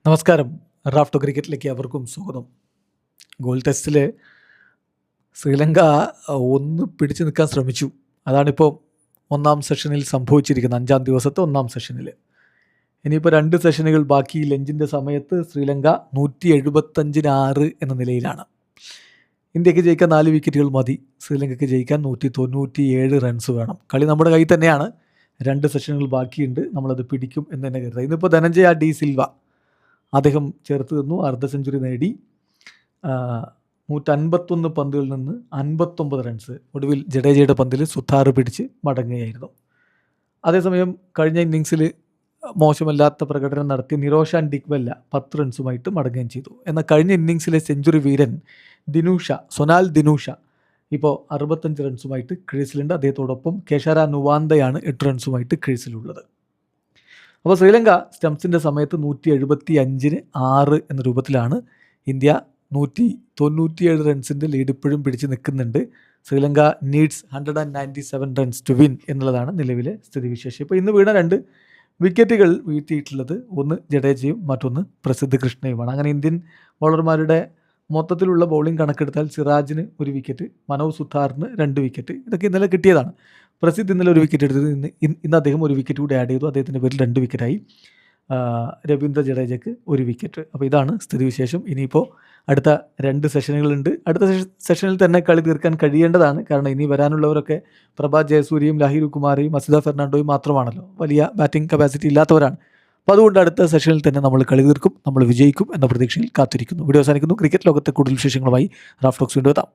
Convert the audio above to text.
നമസ്കാരം. റാഫ്റ്റോ ക്രിക്കറ്റിലേക്ക് അവർക്കും സ്വാഗതം. ഗോൾ ടെസ്റ്റിൽ ശ്രീലങ്ക ഒന്ന് പിടിച്ചു നിൽക്കാൻ ശ്രമിച്ചു. അതാണിപ്പോൾ ഒന്നാം സെഷനിൽ സംഭവിച്ചിരിക്കുന്നത്, 5-ാം ദിവസത്തെ ഒന്നാം സെഷനിൽ. ഇനിയിപ്പോൾ 2 സെഷനുകൾ ബാക്കി. ലഞ്ചിൻ്റെ സമയത്ത് ശ്രീലങ്ക 175-6 എന്ന നിലയിലാണ്. ഇന്ത്യക്ക് ജയിക്കാൻ 4 വിക്കറ്റുകൾ മതി. ശ്രീലങ്കയ്ക്ക് ജയിക്കാൻ 197 റൺസ് വേണം. കളി നമ്മുടെ കയ്യിൽ തന്നെയാണ്. 2 സെഷനുകൾ ബാക്കിയുണ്ട്. നമ്മളത് പിടിക്കും എന്ന് തന്നെ കരുതാം. ഇന്നിപ്പോൾ ധനഞ്ജയ ഡി സിൽവ അദ്ദേഹം ചേർത്ത് തന്നു, അർദ്ധ സെഞ്ചുറി നേടി. 151 പന്തുകളിൽ നിന്ന് 59 റൺസ്. ഒടുവിൽ ജഡേജയുടെ പന്തിൽ സുത്താർ പിടിച്ച് മടങ്ങുകയായിരുന്നു. അതേസമയം കഴിഞ്ഞ ഇന്നിങ്സിൽ മോശമല്ലാത്ത പ്രകടനം നടത്തിയ നിരോഷാൻ ഡിക്വെല്ല 10 റൺസുമായിട്ട് മടങ്ങുകയും ചെയ്തു. എന്നാൽ കഴിഞ്ഞ ഇന്നിങ്സിലെ സെഞ്ചുറി വീരൻ സൊനാൽ ദിനൂഷ ഇപ്പോൾ 65 റൺസുമായിട്ട് ക്രീസിലുണ്ട്. അദ്ദേഹത്തോടൊപ്പം കേശാര നുവാന്തയാണ് 8 റൺസുമായിട്ട് ക്രീസിലുള്ളത്. അപ്പോൾ ശ്രീലങ്ക സ്റ്റംപ്സിൻ്റെ സമയത്ത് 175-6 എന്ന രൂപത്തിലാണ്. ഇന്ത്യ 197 റൺസിൻ്റെ ലീഡ് ഇപ്പോഴും പിടിച്ച് നിൽക്കുന്നുണ്ട്. Sri Lanka needs 197 runs to win എന്നുള്ളതാണ് നിലവിലെ സ്ഥിതിവിശേഷം. ഇപ്പോൾ ഇന്ന് വീണ 2 വിക്കറ്റുകൾ വീഴ്ത്തിയിട്ടുള്ളത് ഒന്ന് ജഡേജയും മറ്റൊന്ന് പ്രസിദ്ധ് കൃഷ്ണയുമാണ്. അങ്ങനെ ഇന്ത്യൻ ബൗളർമാരുടെ മൊത്തത്തിലുള്ള ബൗളിംഗ് കണക്കെടുത്താൽ സിറാജിന് 1 വിക്കറ്റ്, മനോജ് സുത്താറിന് 2 വിക്കറ്റ്, ഇതൊക്കെ ഇന്നലെ കിട്ടിയതാണ്. പ്രസിദ്ധ് ഇന്നലെ 1 വിക്കറ്റ് എടുത്തത്. ഇന്ന് അദ്ദേഹം 1 വിക്കറ്റ് കൂടി ആഡ് ചെയ്തു. അദ്ദേഹത്തിൻ്റെ പേരിൽ 2 വിക്കറ്റായി. രവീന്ദ്ര ജഡേജയ്ക്ക് 1 വിക്കറ്റ്. അപ്പോൾ ഇതാണ് സ്ഥിതിവിശേഷം. ഇനിയിപ്പോൾ അടുത്ത 2 സെഷനുകളുണ്ട്. അടുത്ത സെഷനിൽ തന്നെ കളി തീർക്കാൻ കഴിയേണ്ടതാണ്. കാരണം ഇനി വരാനുള്ളവരൊക്കെ പ്രഭാത് ജയസൂര്യയും ലാഹിരു കുമാരയും അസിത ഫെർണാണ്ടോയും മാത്രമാണല്ലോ. വലിയ ബാറ്റിംഗ് കപ്പാസിറ്റി ഇല്ലാത്തവരാണ്. അപ്പോൾ അതുകൊണ്ട് അടുത്ത സെഷനിൽ തന്നെ നമ്മൾ കളി തീർക്കും, നമ്മൾ വിജയിക്കും എന്ന പ്രതീക്ഷയിൽ കാത്തിരിക്കുന്നു. വീഡിയോ അവസാനിക്കുന്നു. ക്രിക്കറ്റ് ലോകത്തെ കൂടുതൽ വിശേഷങ്ങളുമായി റാഫ് ടോക്സ് വീണ്ടും എത്താം.